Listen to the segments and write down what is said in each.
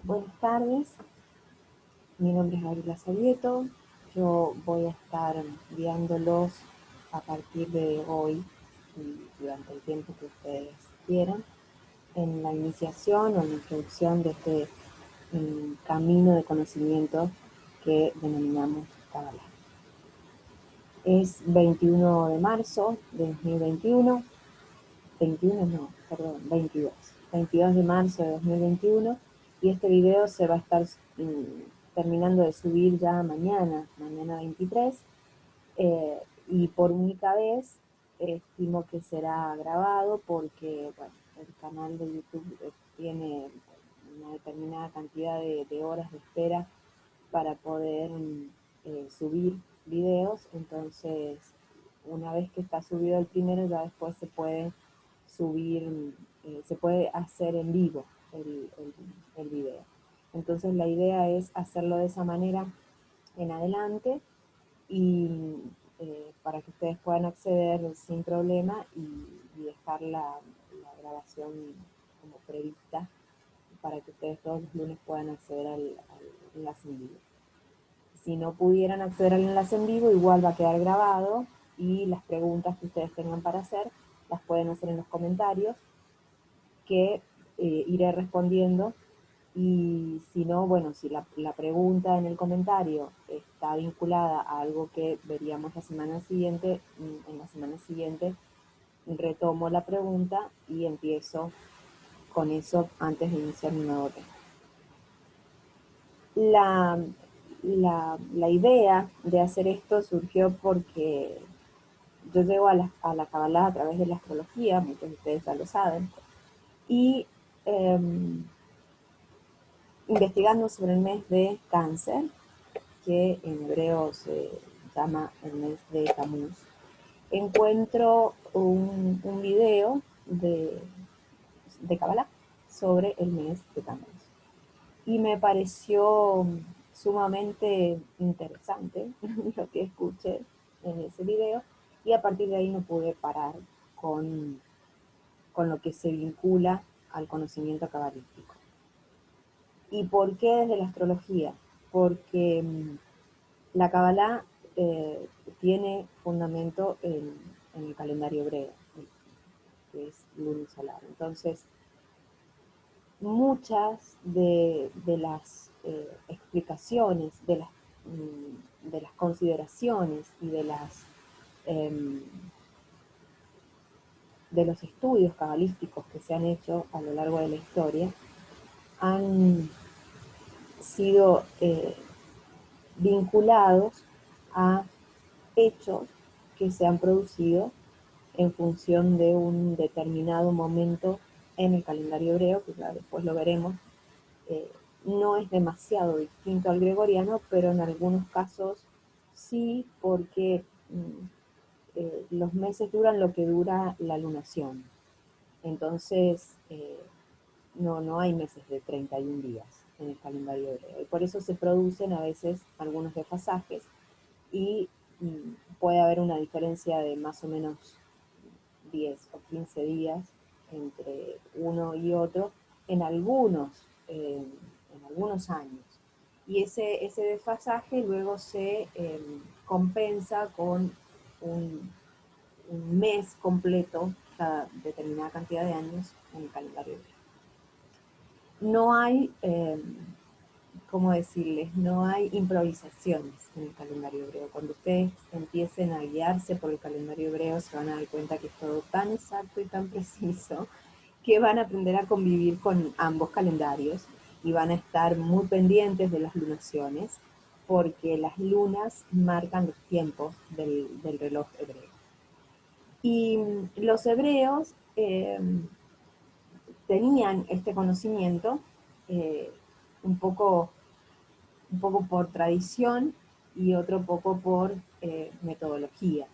Buenas tardes, mi nombre es Gabriela Savieto. Yo voy a estar guiándolos a partir de hoy y durante el tiempo que ustedes quieran en la iniciación o en la introducción de este camino de conocimiento que denominamos Kabbalah. Es 21 de marzo de 2021, 21 no, perdón, 22 de marzo de 2021, y este video se va a estar terminando de subir ya mañana 23, y por única vez estimo que será grabado porque bueno, el canal de YouTube tiene una determinada cantidad de horas de espera para poder subir videos. Entonces una vez que está subido el primero, ya después se puede subir, se puede hacer en vivo el video. Entonces la idea es hacerlo de esa manera en adelante y para que ustedes puedan acceder sin problema y dejar la grabación como prevista para que ustedes todos los lunes puedan acceder al enlace en vivo. Si no pudieran acceder al enlace en vivo, igual va a quedar grabado y las preguntas que ustedes tengan para hacer las pueden hacer en los comentarios que iré respondiendo. Y si no, bueno, si la pregunta en el comentario está vinculada a algo que veríamos la semana siguiente, en la semana siguiente retomo la pregunta y empiezo con eso antes de iniciar mi nuevo tema. La idea de hacer esto surgió porque yo llego a la Kabbalah a través de la astrología, muchos de ustedes ya lo saben, y investigando sobre el mes de Cáncer, que en hebreo se llama el mes de Tamuz, encuentro un video de Kabbalah sobre el mes de Tamuz. Y me pareció sumamente interesante lo que escuché en ese video, y a partir de ahí no pude parar con lo que se vincula al conocimiento cabalístico. ¿Y por qué desde la astrología? Porque la Kabbalah tiene fundamento en el calendario hebreo, que es lunisolar. Entonces, muchas de las explicaciones, de las consideraciones y de los estudios cabalísticos que se han hecho a lo largo de la historia han sido vinculados a hechos que se han producido en función de un determinado momento en el calendario hebreo, que ya después lo veremos. No es demasiado distinto al gregoriano, pero en algunos casos sí, porque los meses duran lo que dura la lunación. Entonces, no hay meses de 31 días en el calendario hebreo. Y por eso se producen a veces algunos desfasajes y puede haber una diferencia de más o menos 10 o 15 días entre uno y otro en algunos años. Y ese desfasaje luego se compensa con un mes completo cada determinada cantidad de años en el calendario hebreo. No hay, ¿cómo decirles? No hay improvisaciones en el calendario hebreo. Cuando ustedes empiecen a guiarse por el calendario hebreo, se van a dar cuenta que es todo tan exacto y tan preciso que van a aprender a convivir con ambos calendarios y van a estar muy pendientes de las lunaciones, porque las lunas marcan los tiempos del reloj hebreo. Y los hebreos tenían este conocimiento eh, un poco por tradición y otro poco por metodología.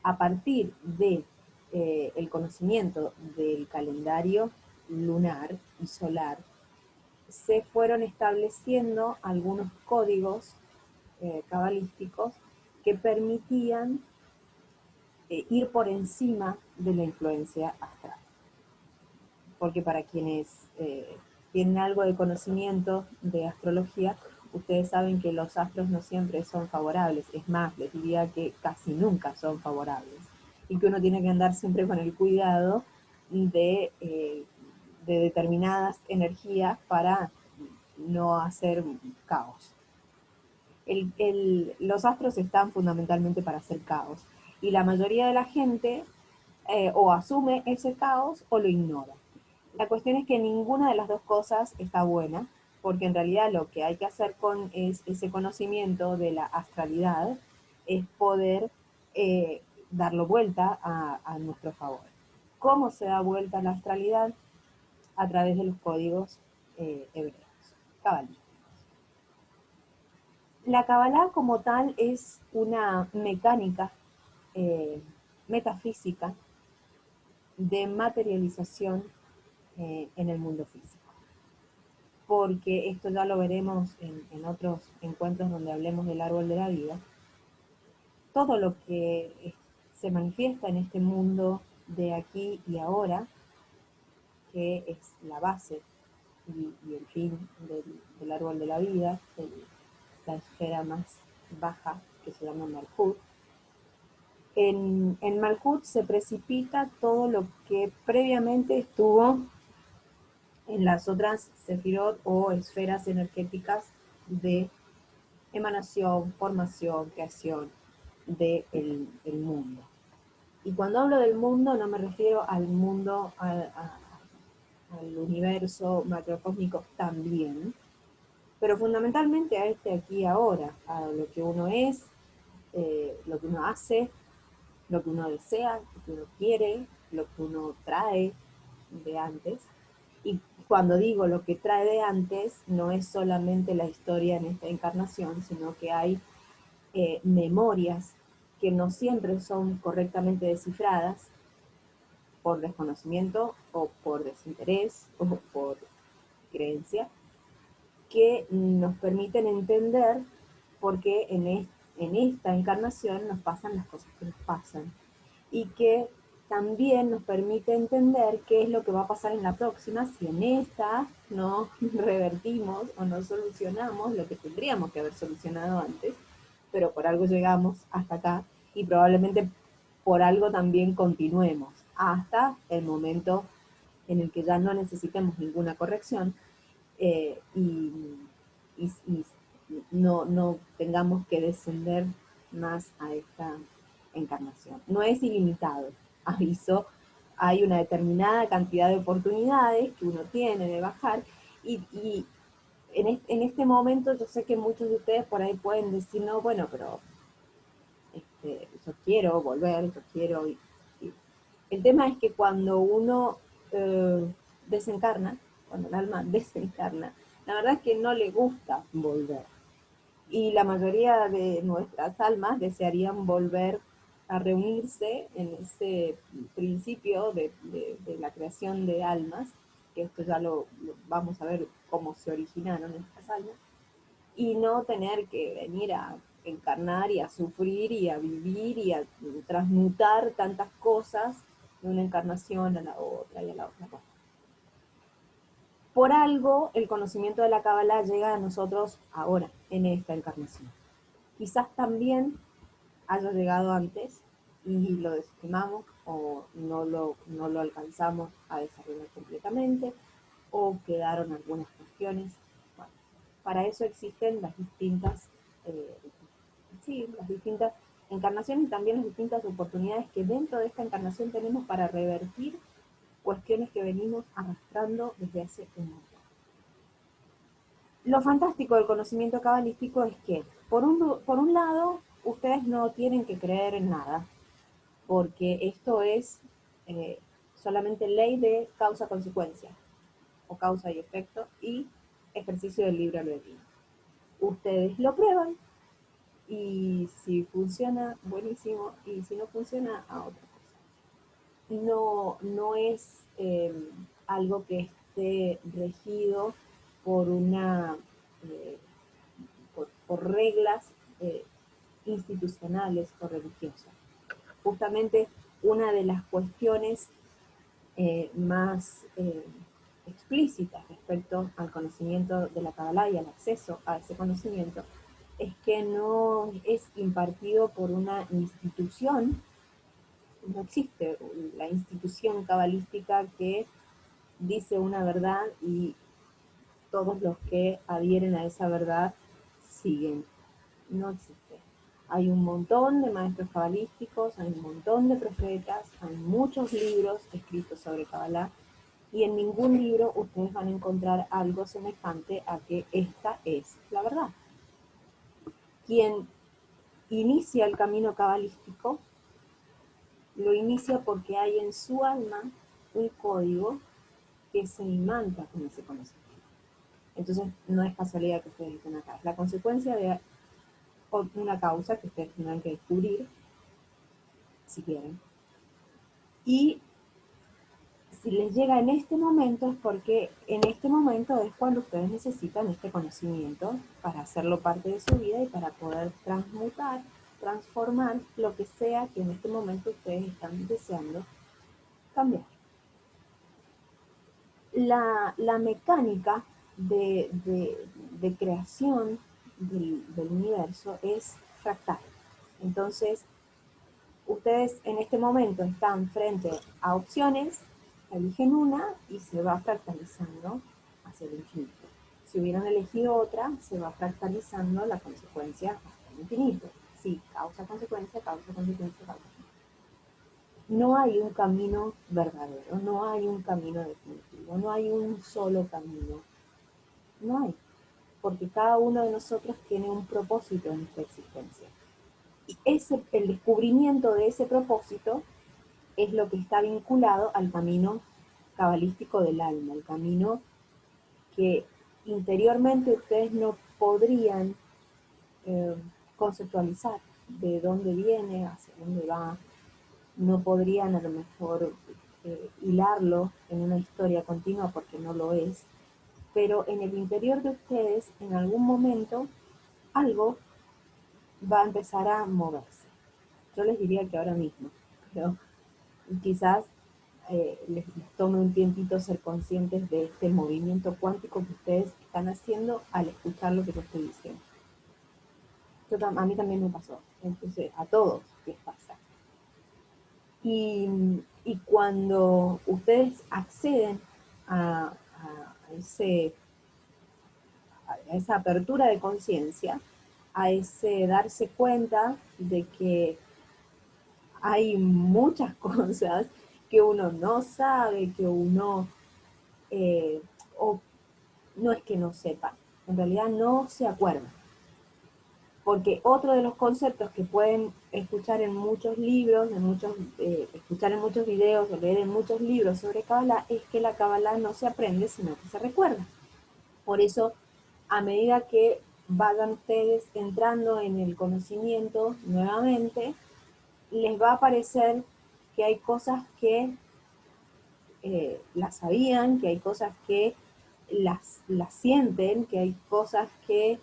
A partir de el conocimiento del calendario lunar y solar, se fueron estableciendo algunos códigos cabalísticos que permitían ir por encima de la influencia astral. Porque para quienes tienen algo de conocimiento de astrología, ustedes saben que los astros no siempre son favorables, es más, les diría que casi nunca son favorables, y que uno tiene que andar siempre con el cuidado de determinadas energías para no hacer caos. Los astros están fundamentalmente para hacer caos, y la mayoría de la gente o asume ese caos o lo ignora. La cuestión es que ninguna de las dos cosas está buena, porque en realidad lo que hay que hacer con ese conocimiento de la astralidad es poder darlo vuelta a nuestro favor. ¿Cómo se da vuelta la astralidad? A través de los códigos hebreos, cabalísticos. La Kabbalah como tal es una mecánica metafísica de materialización en el mundo físico. Porque esto ya lo veremos en otros encuentros donde hablemos del árbol de la vida. Todo lo que se manifiesta en este mundo de aquí y ahora, que es la base y el fin del árbol de la vida, la esfera más baja que se llama Malhut. En Malhut se precipita todo lo que previamente estuvo en las otras sefirot o esferas energéticas de emanación, formación, creación del mundo. Y cuando hablo del mundo no me refiero al mundo, al universo macrocósmico también, pero fundamentalmente a este aquí y ahora, a lo que uno es, lo que uno hace, lo que uno desea, lo que uno quiere, lo que uno trae de antes. Y cuando digo lo que trae de antes, no es solamente la historia en esta encarnación, sino que hay memorias que no siempre son correctamente descifradas por desconocimiento o por desinterés o por creencia, que nos permiten entender por qué en esta encarnación nos pasan las cosas que nos pasan, y que también nos permite entender qué es lo que va a pasar en la próxima si en esta no revertimos o no solucionamos lo que tendríamos que haber solucionado antes, pero por algo llegamos hasta acá y probablemente por algo también continuemos hasta el momento en el que ya no necesitemos ninguna corrección y no tengamos que descender más a esta encarnación. No es ilimitado, aviso, hay una determinada cantidad de oportunidades que uno tiene de bajar y en este momento yo sé que muchos de ustedes por ahí pueden decir, no, bueno, pero yo quiero volver, yo quiero... Y el tema es que cuando uno desencarna, cuando el alma desencarna, la verdad es que no le gusta volver. Y la mayoría de nuestras almas desearían volver a reunirse en ese principio de la creación de almas, que esto ya lo vamos a ver cómo se originaron estas almas, y no tener que venir a encarnar y a sufrir y a vivir y a transmutar tantas cosas de una encarnación a la otra y a la otra. Por algo, el conocimiento de la Kabbalah llega a nosotros ahora, en esta encarnación. Quizás también haya llegado antes y lo desestimamos o no lo alcanzamos a desarrollar completamente o quedaron algunas cuestiones. Bueno, para eso existen las distintas encarnaciones y también las distintas oportunidades que dentro de esta encarnación tenemos para revertir cuestiones que venimos arrastrando desde hace un montón. Lo fantástico del conocimiento cabalístico es que, por un lado, ustedes no tienen que creer en nada, porque esto es solamente ley de causa-consecuencia, o causa y efecto, y ejercicio del libre albedrío. Ustedes lo prueban, y si funciona, buenísimo, y si no funciona, a otra cosa. No es algo que esté regido por una eh, por reglas eh, institucionales o religiosas. Justamente una de las cuestiones más explícitas respecto al conocimiento de la Kabbalah y al acceso a ese conocimiento, es que no es impartido por una institución. No existe la institución cabalística que dice una verdad y todos los que adhieren a esa verdad siguen. No existe. Hay un montón de maestros cabalísticos, hay un montón de profetas, hay muchos libros escritos sobre Kabbalah, y en ningún libro ustedes van a encontrar algo semejante a que esta es la verdad. Quien inicia el camino cabalístico lo inicia porque hay en su alma un código que se imanta con ese conocimiento. Entonces no es casualidad que ustedes estén acá, es la consecuencia de una causa que ustedes tendrán que descubrir si quieren. Y si les llega en este momento es porque en este momento es cuando ustedes necesitan este conocimiento para hacerlo parte de su vida y para poder transmutar, transformar lo que sea que en este momento ustedes están deseando cambiar. La mecánica de creación del universo es fractal. Entonces, ustedes en este momento están frente a opciones, eligen una y se va fractalizando hacia el infinito. Si hubieran elegido otra, se va fractalizando la consecuencia hasta el infinito. Sí, causa, consecuencia, causa, consecuencia, causa. No hay un camino verdadero, no hay un camino definitivo, no hay un solo camino. No hay, porque cada uno de nosotros tiene un propósito en esta existencia. Y el descubrimiento de ese propósito es lo que está vinculado al camino cabalístico del alma, el camino que interiormente ustedes no podrían conceptualizar de dónde viene, hacia dónde va, no podrían a lo mejor hilarlo en una historia continua porque no lo es, pero en el interior de ustedes, en algún momento, algo va a empezar a moverse. Yo les diría que ahora mismo, pero quizás les tome un tiempito ser conscientes de este movimiento cuántico que ustedes están haciendo al escuchar lo que yo estoy diciendo. A mí también me pasó, entonces a todos les pasa. Y cuando ustedes acceden a esa apertura de conciencia, a ese darse cuenta de que hay muchas cosas que uno no sabe, que uno, o no es que no sepa, en realidad no se acuerda. Porque otro de los conceptos que pueden escuchar en muchos libros, escuchar en muchos videos o leer en muchos libros sobre Kabbalah es que la Kabbalah no se aprende, sino que se recuerda. Por eso, a medida que vayan ustedes entrando en el conocimiento nuevamente, les va a parecer que hay cosas que las sabían, que hay cosas que las sienten, que hay cosas que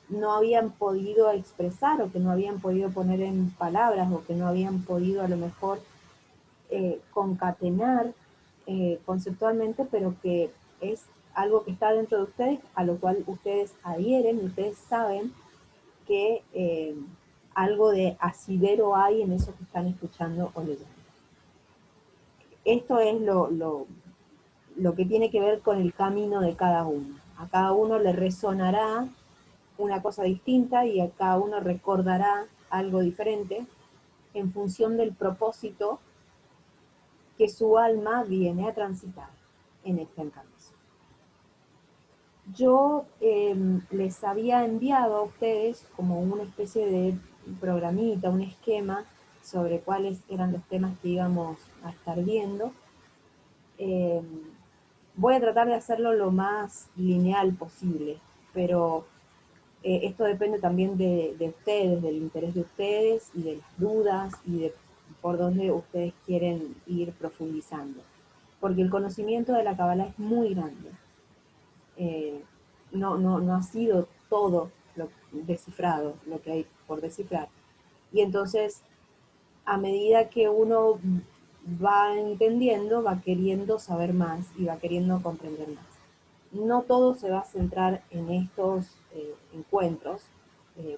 no habían podido expresar o que no habían podido poner en palabras o que no habían podido a lo mejor concatenar conceptualmente, pero que es algo que está dentro de ustedes, a lo cual ustedes adhieren, y ustedes saben que algo de asidero hay en eso que están escuchando o leyendo. Esto es lo que tiene que ver con el camino de cada uno. A cada uno le resonará una cosa distinta y a cada uno recordará algo diferente en función del propósito que su alma viene a transitar en esta encarnación. Yo les había enviado a ustedes como una especie de programita, un esquema sobre cuáles eran los temas que íbamos a estar viendo. Voy a tratar de hacerlo lo más lineal posible, pero esto depende también de ustedes, del interés de ustedes y de las dudas y de por dónde ustedes quieren ir profundizando. Porque el conocimiento de la Kabbalah es muy grande. No ha sido todo lo descifrado, lo que hay por descifrar. Y entonces, a medida que uno va entendiendo, va queriendo saber más y va queriendo comprender más. no todo se va a centrar en estos encuentros,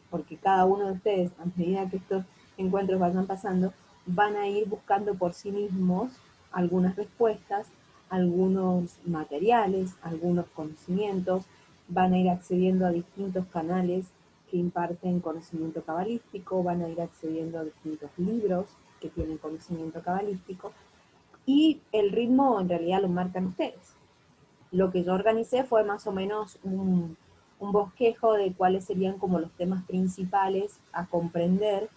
porque cada uno de ustedes, a medida que estos encuentros vayan pasando, van a ir buscando por sí mismos algunas respuestas, algunos materiales, algunos conocimientos, van a ir accediendo a distintos canales que imparten conocimiento cabalístico, van a ir accediendo a distintos libros que tienen conocimiento cabalístico, y el ritmo en realidad lo marcan ustedes. Lo que yo organicé fue más o menos un bosquejo de cuáles serían como los temas principales a comprender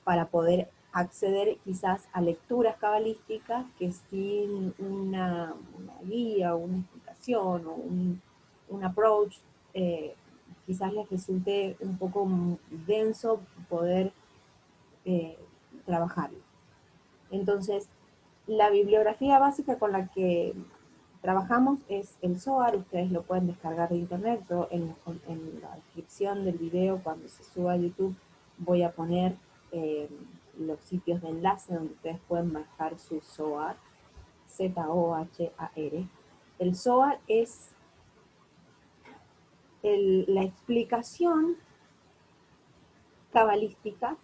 para poder acceder quizás a lecturas cabalísticas que sin una guía, una explicación o un approach, quizás les resulte un poco denso poder eh, trabajarlo. Entonces, la bibliografía básica con la que trabajamos es el Zohar, ustedes lo pueden descargar de internet. Yo en la descripción del video, cuando se suba a YouTube, voy a poner los sitios de enlace donde ustedes pueden bajar su Zohar, Z-O-H-A-R. El Zohar es la explicación cabalística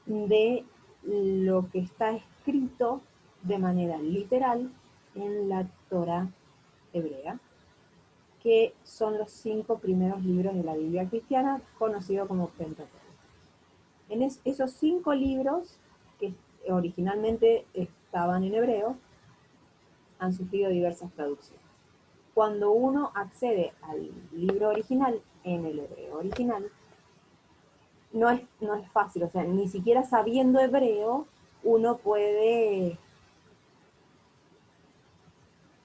de lo que está escrito de manera literal en la Torá hebrea, que son los 5 primeros libros de la Biblia cristiana, conocido como Pentateuco. En esos 5 libros, que originalmente estaban en hebreo, han sufrido diversas traducciones. Cuando uno accede al libro original, en el hebreo original, no es fácil, o sea, ni siquiera sabiendo hebreo, uno puede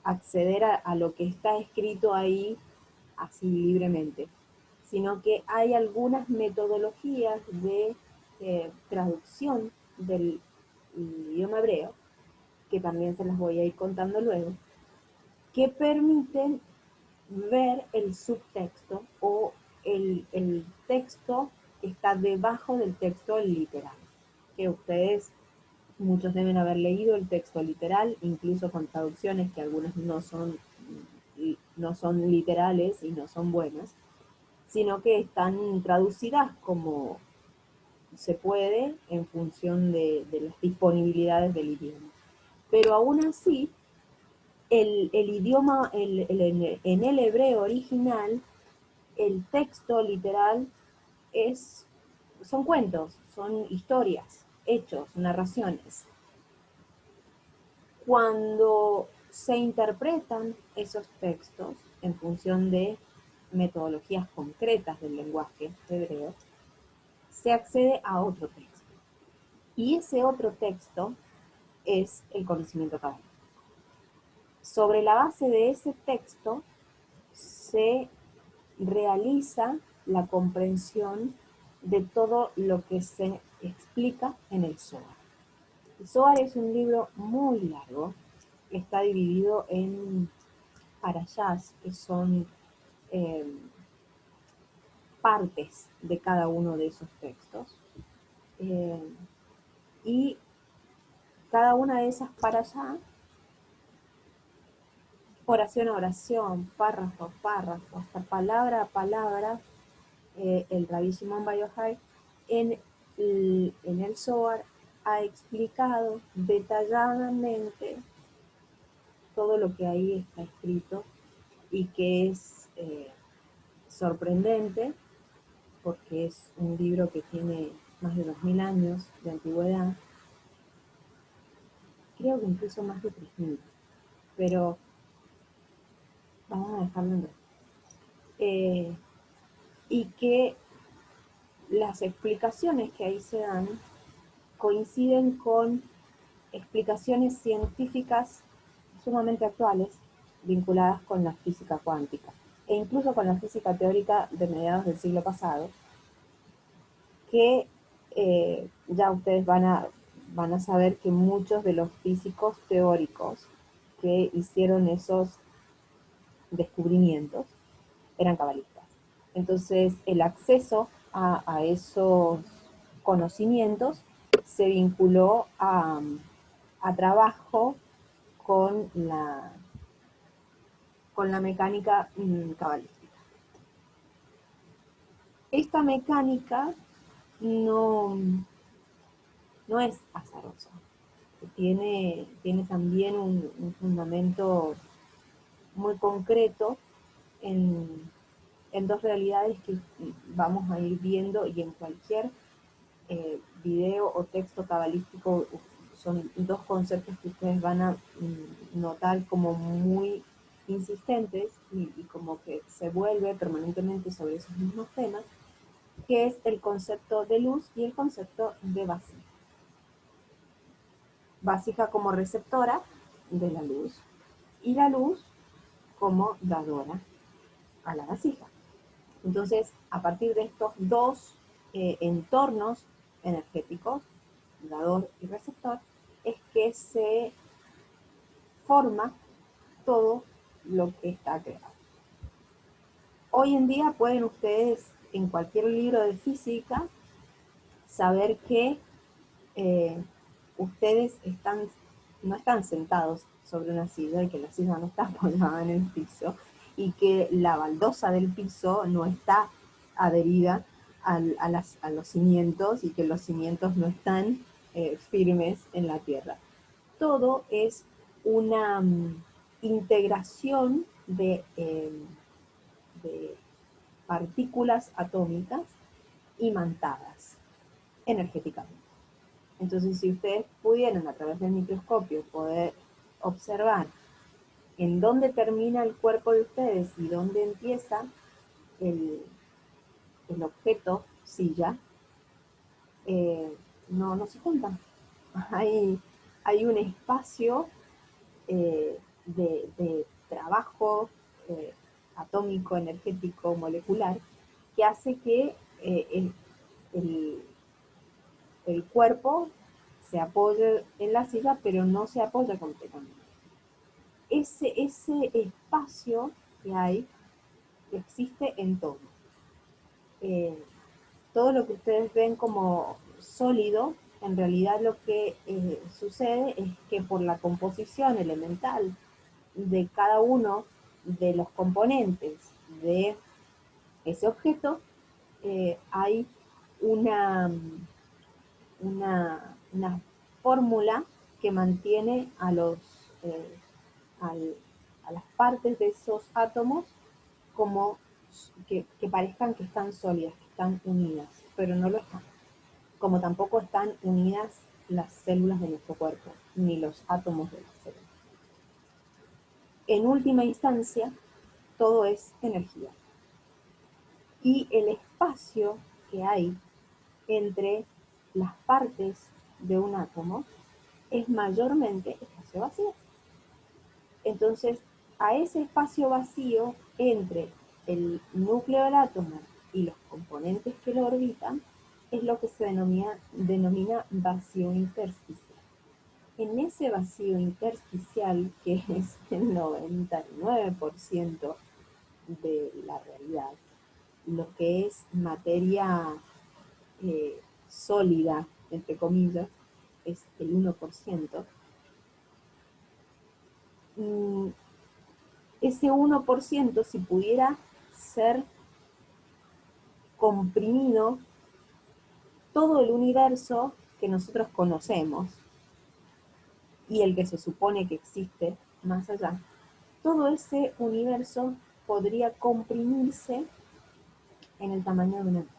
acceder a lo que está escrito ahí así libremente, sino que hay algunas metodologías de traducción del idioma hebreo, que también se las voy a ir contando luego, que permiten ver el subtexto o el texto que está debajo del texto literal, que ustedes, muchos deben haber leído el texto literal, incluso con traducciones que algunas no son literales y no son buenas, sino que están traducidas como se puede en función de las disponibilidades del idioma. Pero aún así, el idioma, en el hebreo original, el texto literal son cuentos, son historias, hechos, narraciones. Cuando se interpretan esos textos en función de metodologías concretas del lenguaje hebreo, se accede a otro texto. Y ese otro texto es el conocimiento cabalístico. Sobre la base de ese texto se realiza la comprensión de todo lo que se explica en el Zohar. El Zohar es un libro muy largo, está dividido en parashás, que son partes de cada uno de esos textos. Y cada una de esas parashá, oración a oración, párrafo a párrafo, hasta palabra a palabra, el Rabbi Shimon Bar Yochai en el Zohar ha explicado detalladamente todo lo que ahí está escrito, y que es sorprendente porque es un libro que tiene más de 2000 años de antigüedad, creo que incluso más de 3000, pero vamos a dejarlo en ver. Y que las explicaciones que ahí se dan coinciden con explicaciones científicas sumamente actuales vinculadas con la física cuántica e incluso con la física teórica de mediados del siglo pasado, que ya ustedes van a saber que muchos de los físicos teóricos que hicieron esos descubrimientos eran cabalistas. Entonces, el acceso a esos conocimientos se vinculó a trabajo con con la mecánica cabalística. Esta mecánica no, no es azarosa, tiene también un fundamento muy concreto en dos realidades que vamos a ir viendo, y en cualquier video o texto cabalístico son dos conceptos que ustedes van a notar como muy insistentes y como que se vuelve permanentemente sobre esos mismos temas, que es el concepto de luz y el concepto de vasija. Vasija como receptora de la luz y la luz como dadora a la vasija. Entonces, a partir de estos dos entornos energéticos, dador y receptor, es que se forma todo lo que está creado. Hoy en día pueden ustedes, en cualquier libro de física, saber que ustedes no están sentados sobre una silla y que la silla no está apoyada en el piso y que la baldosa del piso no está adherida a los cimientos y que los cimientos no están firmes en la tierra. Todo es una integración de partículas atómicas imantadas energéticamente. Entonces, si ustedes pudieran a través del microscopio poder observar en dónde termina el cuerpo de ustedes y dónde empieza el objeto silla, no se juntan. Hay un espacio de trabajo atómico, energético, molecular, que hace que el, el cuerpo se apoye en la silla, pero no se apoya completamente. Ese espacio que hay existe en todo. Todo lo que ustedes ven como sólido, en realidad lo que sucede es que por la composición elemental de cada uno de los componentes de ese objeto, hay una fórmula que mantiene a las partes de esos átomos como que parezcan que están sólidas, que están unidas, pero no lo están. Como tampoco están unidas las células de nuestro cuerpo, ni los átomos de las células. En última instancia, todo es energía. Y el espacio que hay entre las partes de un átomo es mayormente espacio vacío. Entonces, a ese espacio vacío entre el núcleo del átomo y los componentes que lo orbitan es lo que se denomina vacío intersticial. En ese vacío intersticial, que es el 99% de la realidad, lo que es materia sólida, entre comillas, es el 1%. Ese 1%, si pudiera ser comprimido todo el universo que nosotros conocemos y el que se supone que existe más allá, todo ese universo podría comprimirse en el tamaño de una mesa.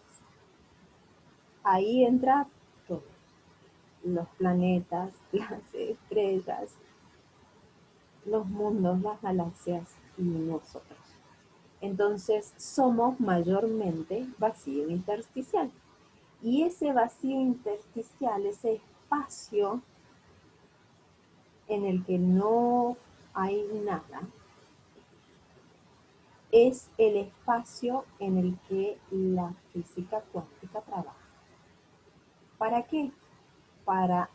Ahí entra todo, los planetas, las estrellas, los mundos, las galaxias y nosotros. Entonces somos mayormente vacío intersticial. Y ese vacío intersticial, ese espacio en el que no hay nada, es el espacio en el que la física cuántica trabaja. ¿Para qué? Para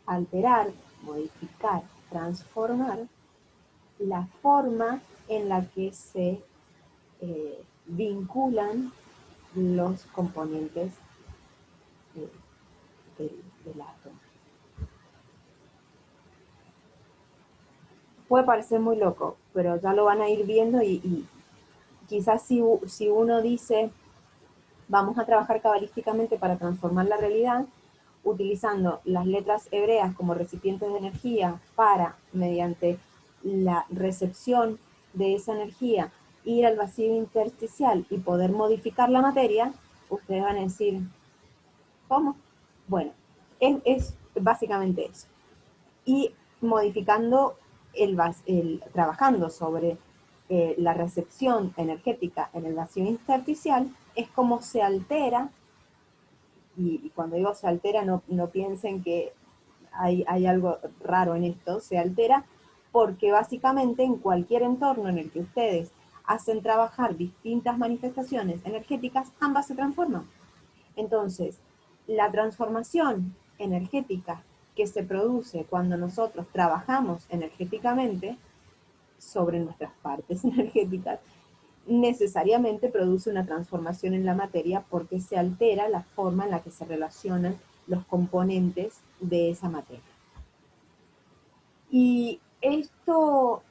alterar, modificar, transformar la forma en la que se vinculan los componentes del átomo. puede parecer muy loco, pero ya lo van a ir viendo y quizás si uno dice, vamos a trabajar cabalísticamente para transformar la realidad, utilizando las letras hebreas como recipientes de energía para, mediante la recepción de esa energía, ir al vacío intersticial y poder modificar la materia, ustedes van a decir, ¿cómo? Bueno, es básicamente eso. Y modificando, trabajando sobre la recepción energética en el vacío intersticial, es como se altera, y cuando digo se altera, no piensen que hay algo raro en esto, se altera porque básicamente en cualquier entorno en el que ustedes hacen trabajar distintas manifestaciones energéticas, ambas se transforman. Entonces, la transformación energética que se produce cuando nosotros trabajamos energéticamente sobre nuestras partes energéticas, necesariamente produce una transformación en la materia porque se altera la forma en la que se relacionan los componentes de esa materia. Y esto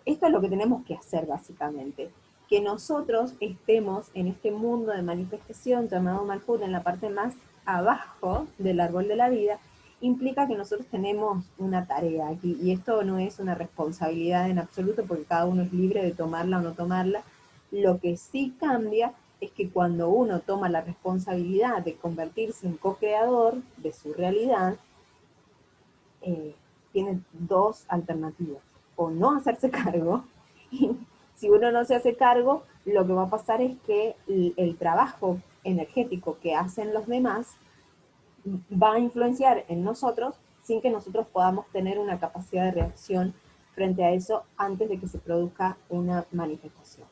es lo que tenemos que hacer básicamente, que nosotros estemos en este mundo de manifestación llamado Malhut, en la parte más abajo del árbol de la vida, implica que nosotros tenemos una tarea aquí, y esto no es una responsabilidad en absoluto, porque cada uno es libre de tomarla o no tomarla. Lo que sí cambia es que cuando uno toma la responsabilidad de convertirse en co-creador de su realidad, tiene dos alternativas: o no hacerse cargo, y si uno no se hace cargo, lo que va a pasar es que el trabajo energético que hacen los demás va a influenciar en nosotros sin que nosotros podamos tener una capacidad de reacción frente a eso antes de que se produzca una manifestación.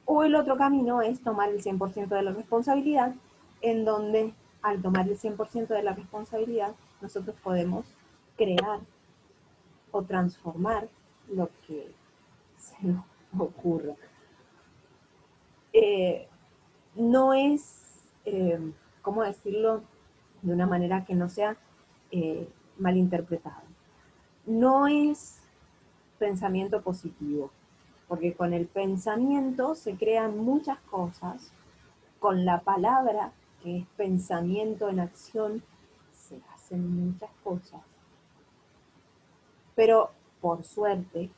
O el otro camino es tomar el 100% de la responsabilidad, en donde al tomar el 100% de la responsabilidad, nosotros podemos crear o transformar lo que se nos ocurra. No es, ¿cómo decirlo?, de una manera que no sea malinterpretado. No es pensamiento positivo, porque con el pensamiento se crean muchas cosas, con la palabra, que es pensamiento en acción, se hacen muchas cosas. Pero, por suerte,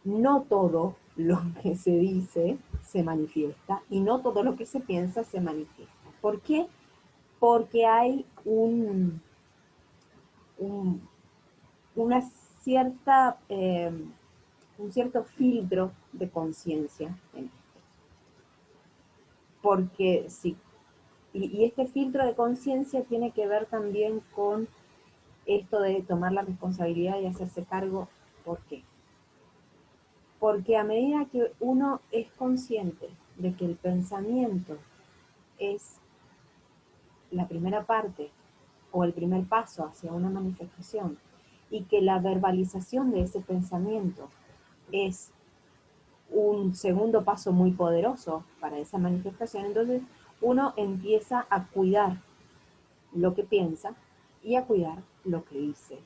no todo lo que se dice se manifiesta y no todo lo que se piensa se manifiesta. ¿Por qué? Porque hay una cierta, un cierto filtro de conciencia en esto. Porque sí, y este filtro de conciencia tiene que ver también con esto de tomar la responsabilidad y hacerse cargo. ¿Por qué? Porque a medida que uno es consciente de que el pensamiento es la primera parte o el primer paso hacia una manifestación, y que la verbalización de ese pensamiento es un segundo paso muy poderoso para esa manifestación, entonces uno empieza a cuidar lo que piensa y a cuidar lo que dice,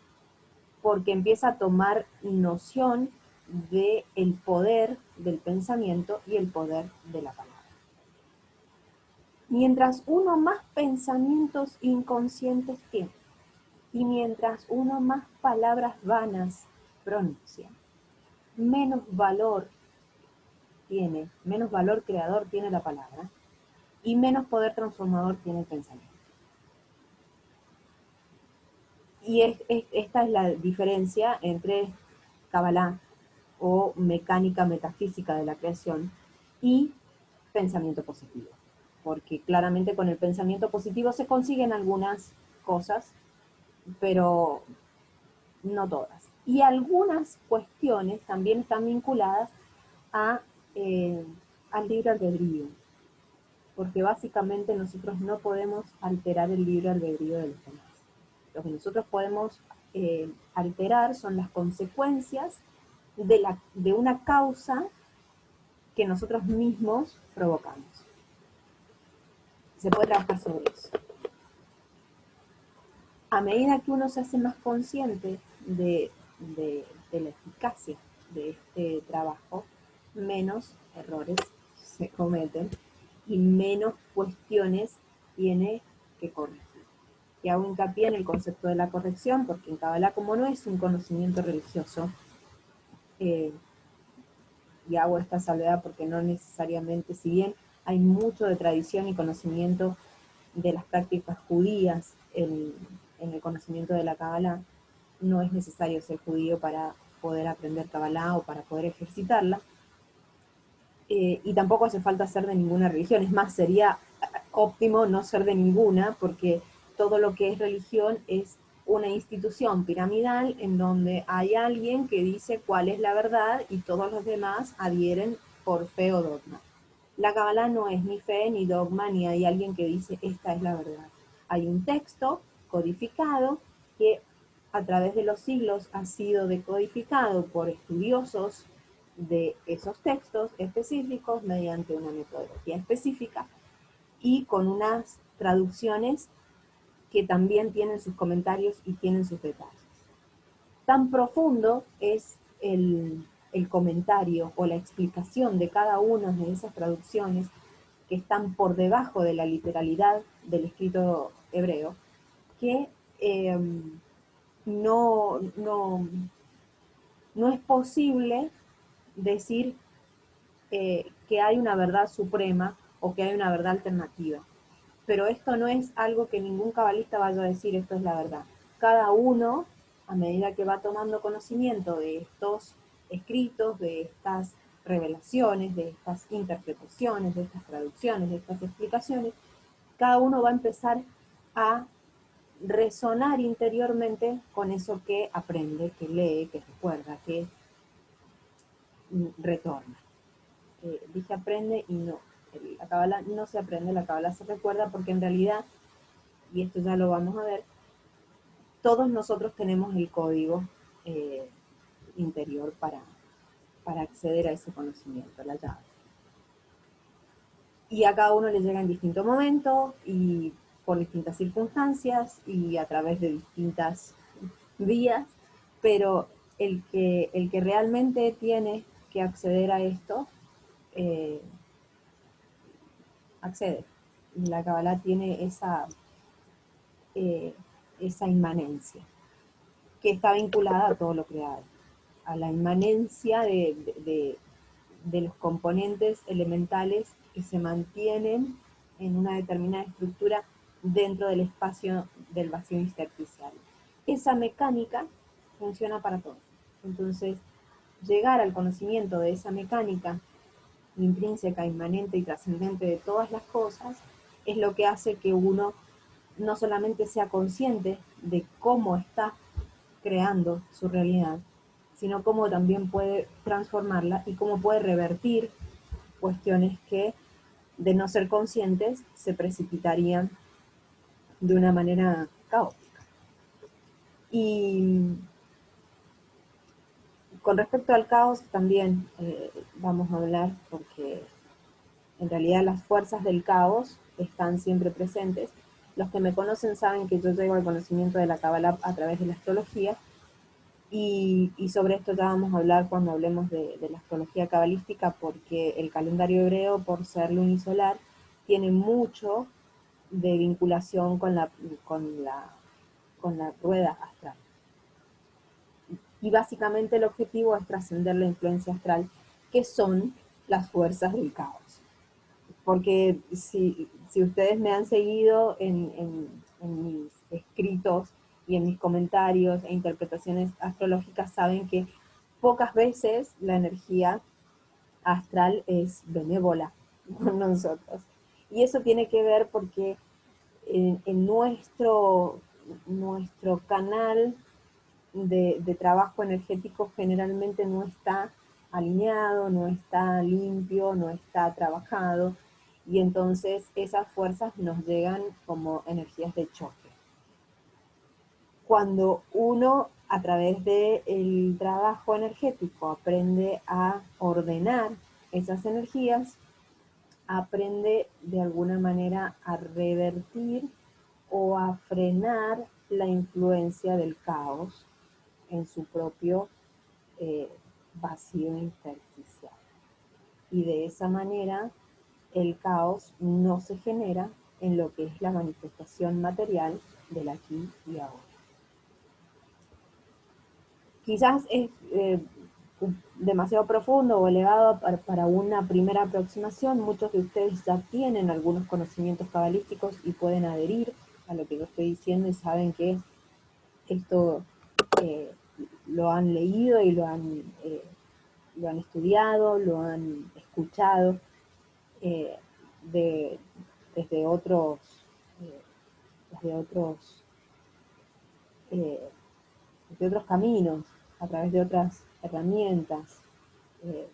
porque empieza a tomar noción del poder del pensamiento y el poder de la palabra. Mientras uno más pensamientos inconscientes tiene, y mientras uno más palabras vanas pronuncia, menos valor tiene, menos valor creador tiene la palabra, y menos poder transformador tiene el pensamiento. Y esta es la diferencia entre Kabbalah o mecánica metafísica de la creación y pensamiento positivo. Porque claramente con el pensamiento positivo se consiguen algunas cosas, pero no todas. Y algunas cuestiones también están vinculadas a, al libre albedrío, porque básicamente nosotros no podemos alterar el libre albedrío de los demás. Lo que nosotros podemos alterar son las consecuencias de una causa que nosotros mismos provocamos. Se puede trabajar sobre eso. A medida que uno se hace más consciente de de la eficacia de este trabajo, menos errores se cometen y menos cuestiones tiene que corregir. Y hago hincapié en el concepto de la corrección, porque en Kabbalah, como no es un conocimiento religioso, y hago esta salvedad porque no necesariamente, si bien hay mucho de tradición y conocimiento de las prácticas judías en el conocimiento de la Kabbalah, no es necesario ser judío para poder aprender Kabbalah o para poder ejercitarla, y tampoco hace falta ser de ninguna religión, es más, sería óptimo no ser de ninguna, porque todo lo que es religión es una institución piramidal en donde hay alguien que dice cuál es la verdad y todos los demás adhieren por fe o dogma. La Kabbalah no es ni fe ni dogma, ni hay alguien que dice esta es la verdad. Hay un texto codificado que a través de los siglos ha sido decodificado por estudiosos de esos textos específicos mediante una metodología específica y con unas traducciones que también tienen sus comentarios y tienen sus detalles. Tan profundo es el comentario o la explicación de cada una de esas traducciones que están por debajo de la literalidad del escrito hebreo, que no es posible decir que hay una verdad suprema o que hay una verdad alternativa. Pero esto no es algo que ningún cabalista vaya a decir esto es la verdad. Cada uno, a medida que va tomando conocimiento de estos escritos, de estas revelaciones, de estas interpretaciones, de estas traducciones, de estas explicaciones, cada uno va a empezar a resonar interiormente con eso que aprende, que lee, que recuerda, que retorna. Dije aprende y no. La Kabbalah no se aprende, la Kabbalah se recuerda, porque en realidad, y esto ya lo vamos a ver, todos nosotros tenemos el código interior para acceder a ese conocimiento, la llave. Y a cada uno le llega en distinto momento y por distintas circunstancias y a través de distintas vías, pero el que realmente tiene que acceder a esto, accede. La Kabbalah tiene esa inmanencia, que está vinculada a todo lo creado, a la inmanencia de los componentes elementales que se mantienen en una determinada estructura dentro del espacio del vacío intersticial. Esa mecánica funciona para todo. Entonces, llegar al conocimiento de esa mecánica intrínseca, inmanente y trascendente de todas las cosas es lo que hace que uno no solamente sea consciente de cómo está creando su realidad, sino cómo también puede transformarla y cómo puede revertir cuestiones que, de no ser conscientes, se precipitarían de una manera caótica. Y con respecto al caos también vamos a hablar, porque en realidad las fuerzas del caos están siempre presentes. Los que me conocen saben que yo llego al conocimiento de la Kabbalah a través de la astrología, y sobre esto ya vamos a hablar cuando hablemos de la astrología cabalística, porque el calendario hebreo, por ser lunisolar, tiene mucho de vinculación con la rueda astral. Y básicamente el objetivo es trascender la influencia astral, que son las fuerzas del caos. Porque si ustedes me han seguido en mis escritos y en mis comentarios e interpretaciones astrológicas, saben que pocas veces la energía astral es benévola con nosotros. Y eso tiene que ver porque en nuestro canal de trabajo energético generalmente no está alineado, no está limpio, no está trabajado, y entonces esas fuerzas nos llegan como energías de choque. Cuando uno, a través del trabajo energético, aprende a ordenar esas energías, aprende de alguna manera a revertir o a frenar la influencia del caos en su propio vacío intersticial. Y de esa manera el caos no se genera en lo que es la manifestación material del aquí y ahora. Quizás es demasiado profundo o elevado para una primera aproximación. Muchos de ustedes ya tienen algunos conocimientos cabalísticos y pueden adherir a lo que yo estoy diciendo y saben que esto lo han leído y lo han estudiado, lo han escuchado eh, de, desde otros, eh, desde otros, eh, desde otros caminos, a través de otras herramientas. Eh,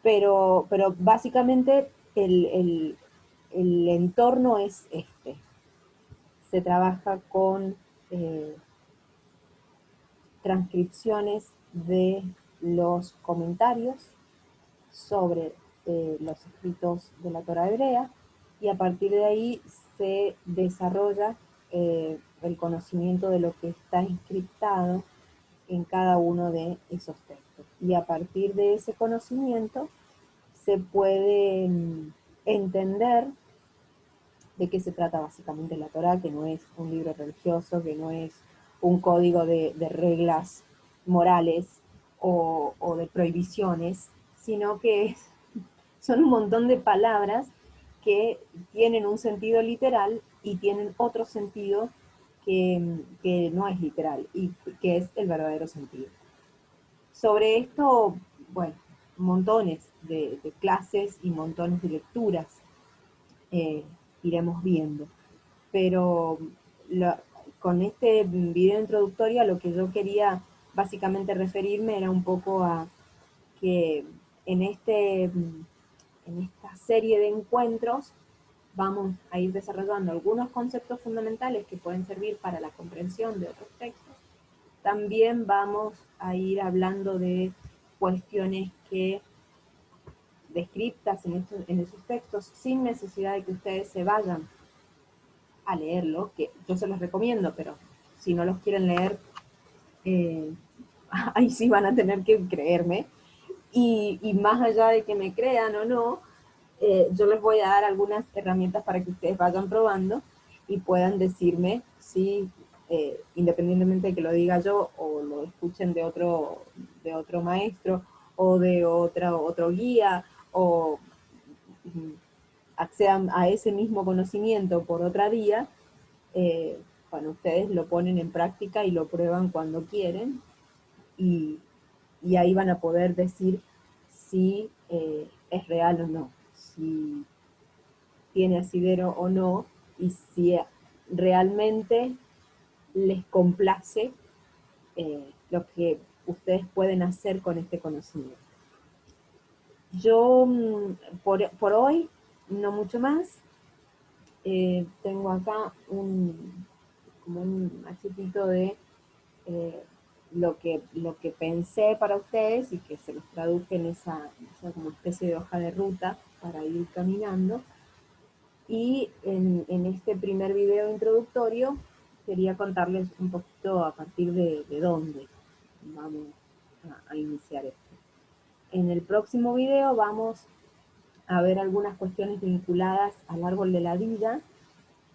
pero básicamente el entorno es este. Se trabaja con transcripciones de los comentarios sobre los escritos de la Torá hebrea, y a partir de ahí se desarrolla el conocimiento de lo que está encriptado en cada uno de esos textos. Y a partir de ese conocimiento se puede entender de qué se trata básicamente la Torá, que no es un libro religioso, que no es un código de reglas morales o de prohibiciones, sino que son un montón de palabras que tienen un sentido literal y tienen otro sentido que no es literal y que es el verdadero sentido. Sobre esto, bueno, montones de clases y montones de lecturas eh, iremos viendo. Pero con este video introductorio a lo que yo quería básicamente referirme era un poco a que en esta serie de encuentros vamos a ir desarrollando algunos conceptos fundamentales que pueden servir para la comprensión de otros textos. También vamos a ir hablando de cuestiones que descriptas en esos textos sin necesidad de que ustedes se vayan a leerlo, que yo se los recomiendo, pero si no los quieren leer, ahí sí van a tener que creerme. Y más allá de que me crean o no, yo les voy a dar algunas herramientas para que ustedes vayan probando y puedan decirme si, independientemente de que lo diga yo o lo escuchen de otro maestro o de otro guía o accedan a ese mismo conocimiento por otra vía, bueno, ustedes lo ponen en práctica y lo prueban cuando quieren y, y ahí van a poder decir si es real o no, si tiene asidero o no, y si realmente les complace lo que ustedes pueden hacer con este conocimiento. Yo, por hoy, no mucho más. Tengo acá como un machetito de lo que pensé para ustedes y que se los traduje en esa como especie de hoja de ruta para ir caminando. Y en este primer video introductorio quería contarles un poquito a partir de dónde vamos a iniciar esto. En el próximo video vamos a ver algunas cuestiones vinculadas al árbol de la vida,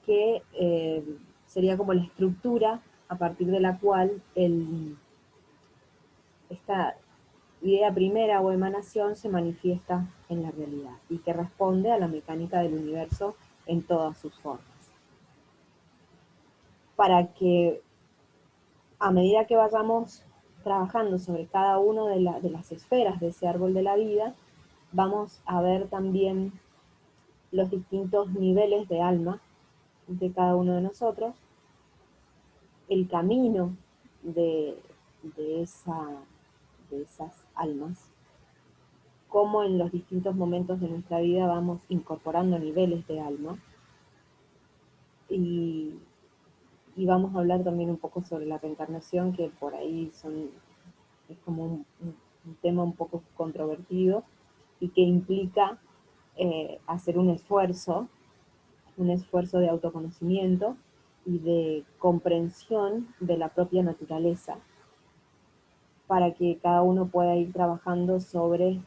que sería como la estructura a partir de la cual esta idea primera o emanación se manifiesta en la realidad y que responde a la mecánica del universo en todas sus formas. Para que a medida que vayamos trabajando sobre cada una de las esferas de ese árbol de la vida, vamos a ver también los distintos niveles de alma de cada uno de nosotros, el camino de, de esas almas, cómo en los distintos momentos de nuestra vida vamos incorporando niveles de alma, y vamos a hablar también un poco sobre la reencarnación, que por ahí es como un tema un poco controvertido y que implica hacer un esfuerzo de autoconocimiento y de comprensión de la propia naturaleza para que cada uno pueda ir trabajando eh,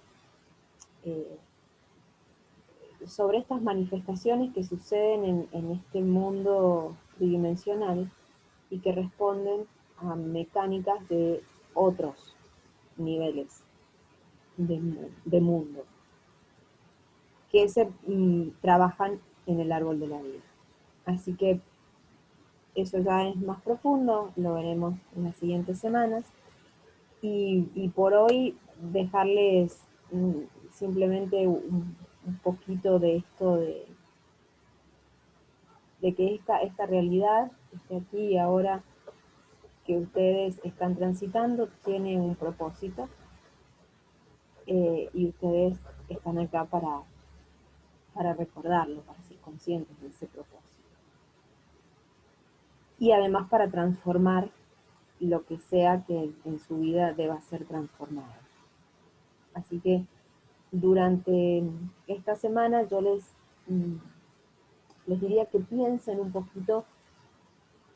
sobre estas manifestaciones que suceden en este mundo tridimensional y que responden a mecánicas de otros niveles de mundo, que se trabajan en el árbol de la vida. Así que eso ya es más profundo, lo veremos en las siguientes semanas. Y por hoy dejarles simplemente un poquito de esto de que esta realidad, este aquí y ahora que ustedes están transitando, tiene un propósito, y ustedes están acá para recordarlo, para ser conscientes de ese propósito. Y además para transformar lo que sea que en su vida deba ser transformado. Así que durante esta semana yo les diría que piensen un poquito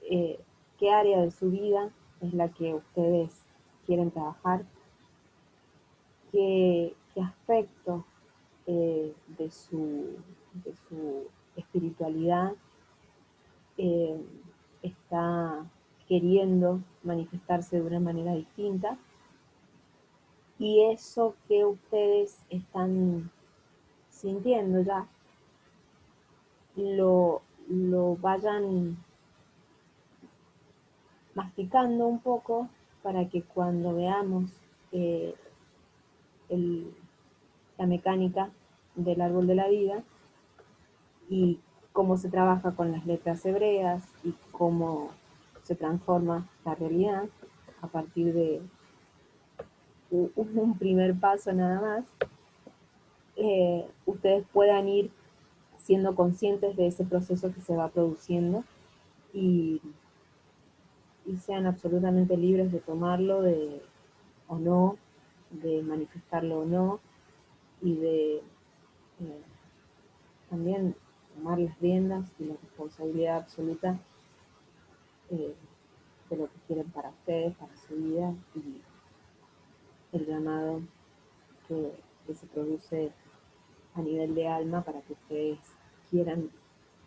qué área de su vida es la que ustedes quieren trabajar, qué aspecto de su espiritualidad eh, está queriendo manifestarse de una manera distinta, y eso que ustedes están sintiendo ya lo vayan masticando un poco para que cuando veamos eh, el, la mecánica del árbol de la vida y cómo se trabaja con las letras hebreas y cómo se transforma la realidad a partir de un primer paso nada más, ustedes puedan ir siendo conscientes de ese proceso que se va produciendo y, y sean absolutamente libres de tomarlo o no, de manifestarlo o no, y de también tomar las riendas y la responsabilidad absoluta eh, de lo que quieren para ustedes, para su vida, y el llamado que se produce a nivel de alma para que ustedes quieran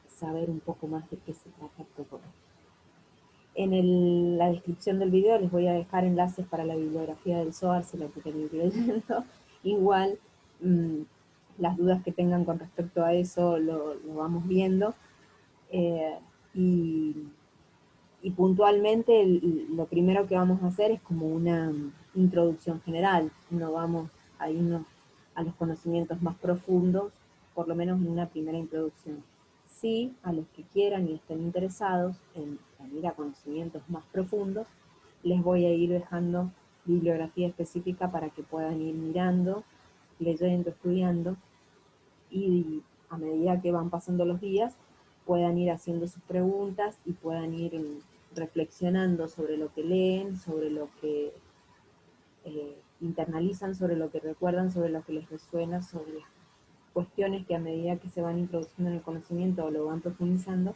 saber un poco más de qué se trata todo. La descripción del video les voy a dejar enlaces para la bibliografía del Zohar si lo quieren ir leyendo. Igual las dudas que tengan con respecto a eso lo vamos viendo. Eh, y, y puntualmente lo primero que vamos a hacer es como una introducción general. No vamos a irnos a los conocimientos más profundos, por lo menos en una primera introducción. Sí, a los que quieran y estén interesados en ir a conocimientos más profundos, les voy a ir dejando bibliografía específica para que puedan ir mirando, leyendo, estudiando, y a medida que van pasando los días puedan ir haciendo sus preguntas y puedan ir reflexionando sobre lo que leen, sobre lo que internalizan, sobre lo que recuerdan, sobre lo que les resuena, sobre las cuestiones que a medida que se van introduciendo en el conocimiento o lo van profundizando,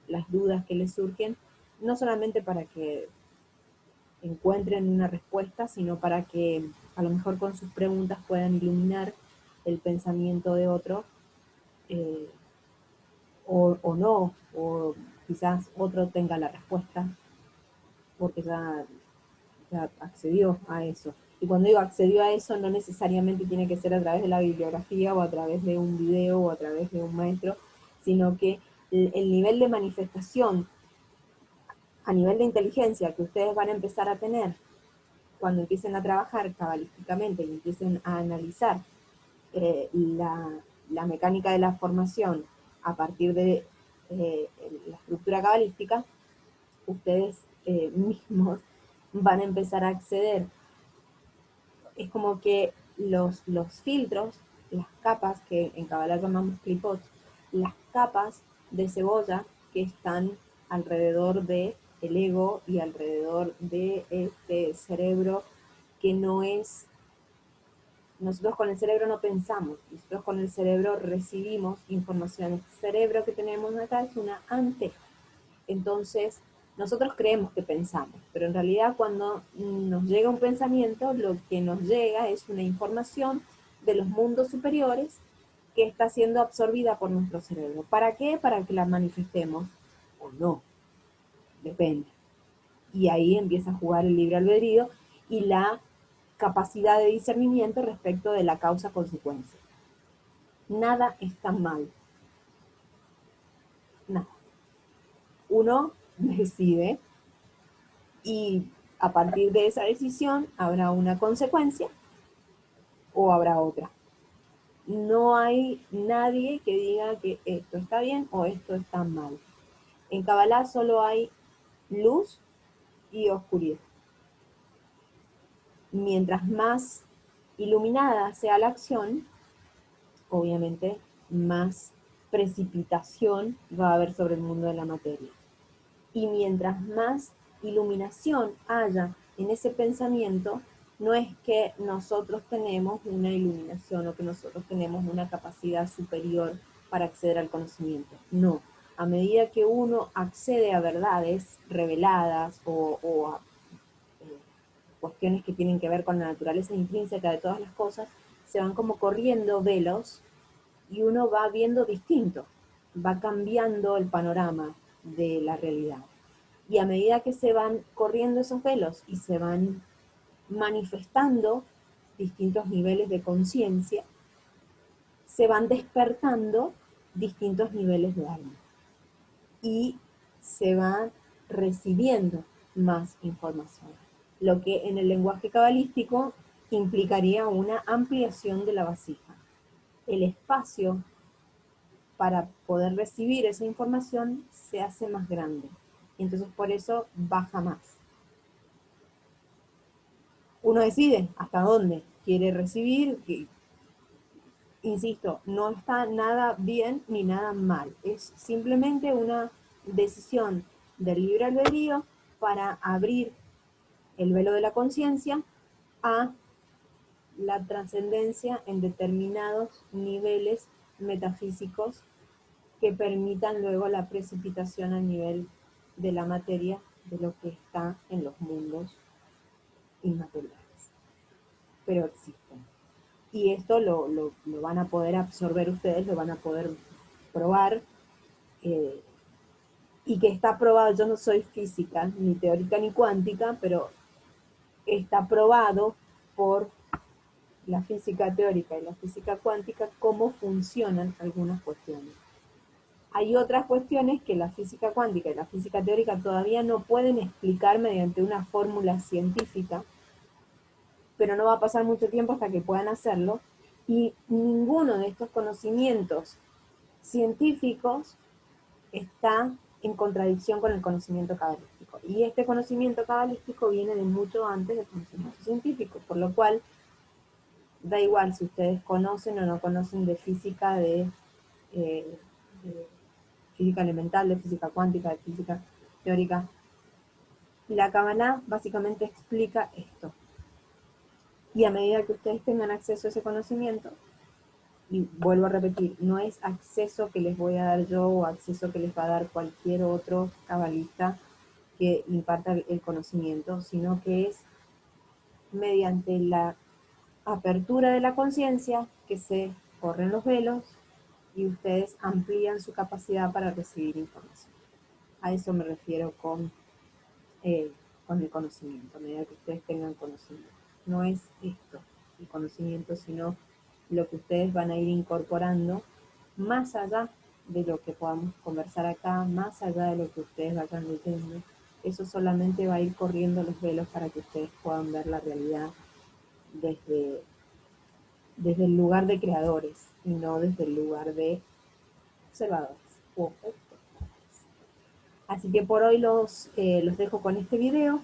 las dudas que les surgen, no solamente para que encuentren una respuesta, sino para que a lo mejor con sus preguntas puedan iluminar el pensamiento de otro, eh, o no, o quizás otro tenga la respuesta porque ya accedió a eso. Y cuando digo accedió a eso, no necesariamente tiene que ser a través de la bibliografía o a través de un video o a través de un maestro, sino que el nivel de manifestación a nivel de inteligencia que ustedes van a empezar a tener cuando empiecen a trabajar cabalísticamente y empiecen a analizar la mecánica de la formación a partir de la estructura cabalística, ustedes mismos van a empezar a acceder. Es como que los filtros, las capas que en Kabbalah llamamos clipot, las capas de cebolla que están alrededor de el ego y alrededor de este cerebro que no es. Nosotros con el cerebro no pensamos, nosotros con el cerebro recibimos información. El cerebro que tenemos acá es una anteja. Entonces, Nosotros creemos que pensamos, pero en realidad cuando nos llega un pensamiento, lo que nos llega es una información de los mundos superiores que está siendo absorbida por nuestro cerebro. ¿Para qué? Para que la manifestemos o no, depende. Y ahí empieza a jugar el libre albedrío y la capacidad de discernimiento respecto de la causa-consecuencia. Nada está mal. Nada. Uno decide y a partir de esa decisión habrá una consecuencia o habrá otra. No hay nadie que diga que esto está bien o esto está mal. En Kabbalah solo hay luz y oscuridad. Mientras más iluminada sea la acción, obviamente más precipitación va a haber sobre el mundo de la materia. Y mientras más iluminación haya en ese pensamiento, no es que nosotros tenemos una iluminación o que nosotros tenemos una capacidad superior para acceder al conocimiento. No. A medida que uno accede a verdades reveladas o a cuestiones que tienen que ver con la naturaleza intrínseca de todas las cosas, se van como corriendo velos y uno va viendo distinto, va cambiando el panorama de la realidad. Y a medida que se van corriendo esos velos y se van manifestando distintos niveles de conciencia, se van despertando distintos niveles de alma. Y se van recibiendo más información. Lo que en el lenguaje cabalístico implicaría una ampliación de la vasija. El espacio para poder recibir esa información se hace más grande. Y entonces por eso baja más. Uno decide hasta dónde quiere recibir, que, insisto, no está nada bien ni nada mal. Es simplemente una decisión del libre albedrío para abrir el velo de la conciencia a la trascendencia en determinados niveles metafísicos que permitan luego la precipitación a nivel de la materia de lo que está en los mundos inmateriales. Pero existen. Y esto lo van a poder absorber ustedes, lo van a poder probar, y que está probado. Yo no soy física, ni teórica ni cuántica, pero está probado por la física teórica y la física cuántica cómo funcionan algunas cuestiones. Hay otras cuestiones que la física cuántica y la física teórica todavía no pueden explicar mediante una fórmula científica, pero no va a pasar mucho tiempo hasta que puedan hacerlo, y ninguno de estos conocimientos científicos está en contradicción con el conocimiento cabalístico. Y este conocimiento cabalístico viene de mucho antes del conocimiento científico, por lo cual da igual si ustedes conocen o no conocen de física, de física elemental, de física cuántica, de física teórica. La Kabbalah básicamente explica esto. Y a medida que ustedes tengan acceso a ese conocimiento, y vuelvo a repetir, no es acceso que les voy a dar yo o acceso que les va a dar cualquier otro cabalista que imparta el conocimiento, sino que es mediante la apertura de la conciencia que se corren los velos y ustedes amplían su capacidad para recibir información. A eso me refiero con el conocimiento, a medida que ustedes tengan conocimiento. No es esto, el conocimiento, sino lo que ustedes van a ir incorporando más allá de lo que podamos conversar acá, más allá de lo que ustedes vayan leyendo. Eso solamente va a ir corriendo los velos para que ustedes puedan ver la realidad desde el lugar de creadores y no desde el lugar de observadores o espectadores. Así que por hoy los dejo con este video.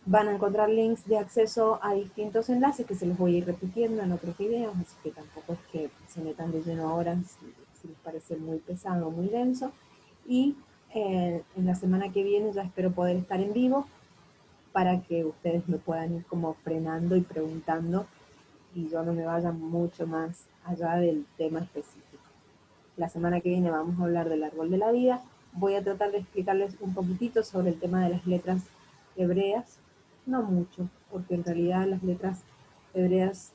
Van a encontrar links de acceso a distintos enlaces que se los voy a ir repitiendo en otros videos, así que tampoco es que se metan de lleno ahora si les parece muy pesado o muy denso. Y en la semana que viene ya espero poder estar en vivo para que ustedes me puedan ir como frenando y preguntando y yo no me vaya mucho más allá del tema específico. La semana que viene vamos a hablar del árbol de la vida voy a tratar de explicarles un poquitito sobre el tema de las letras hebreas, no mucho, porque en realidad las letras hebreas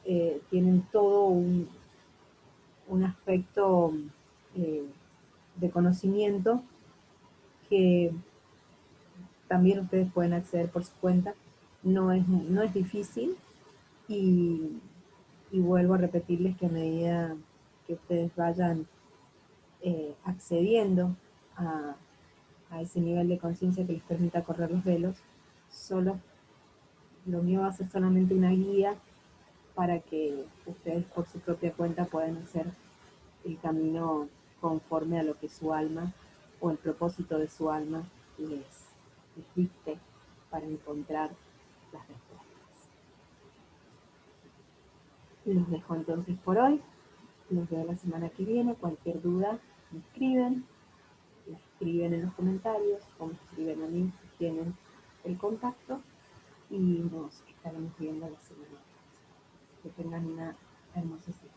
tienen todo un aspecto eh, de conocimiento que también ustedes pueden acceder por su cuenta. No es difícil y, y vuelvo a repetirles que a medida que ustedes vayan accediendo a, a ese nivel de conciencia que les permita correr los velos, solo lo mío va a ser solamente una guía para que ustedes por su propia cuenta puedan hacer el camino conforme a lo que su alma o el propósito de su alma les dicte para encontrar las respuestas. Los dejo entonces por hoy, los veo la semana que viene. Cualquier duda me escriben en los comentarios o me escriben a mí si tienen el contacto y nos estaremos viendo la semana próxima. Que tengan una hermosa semana.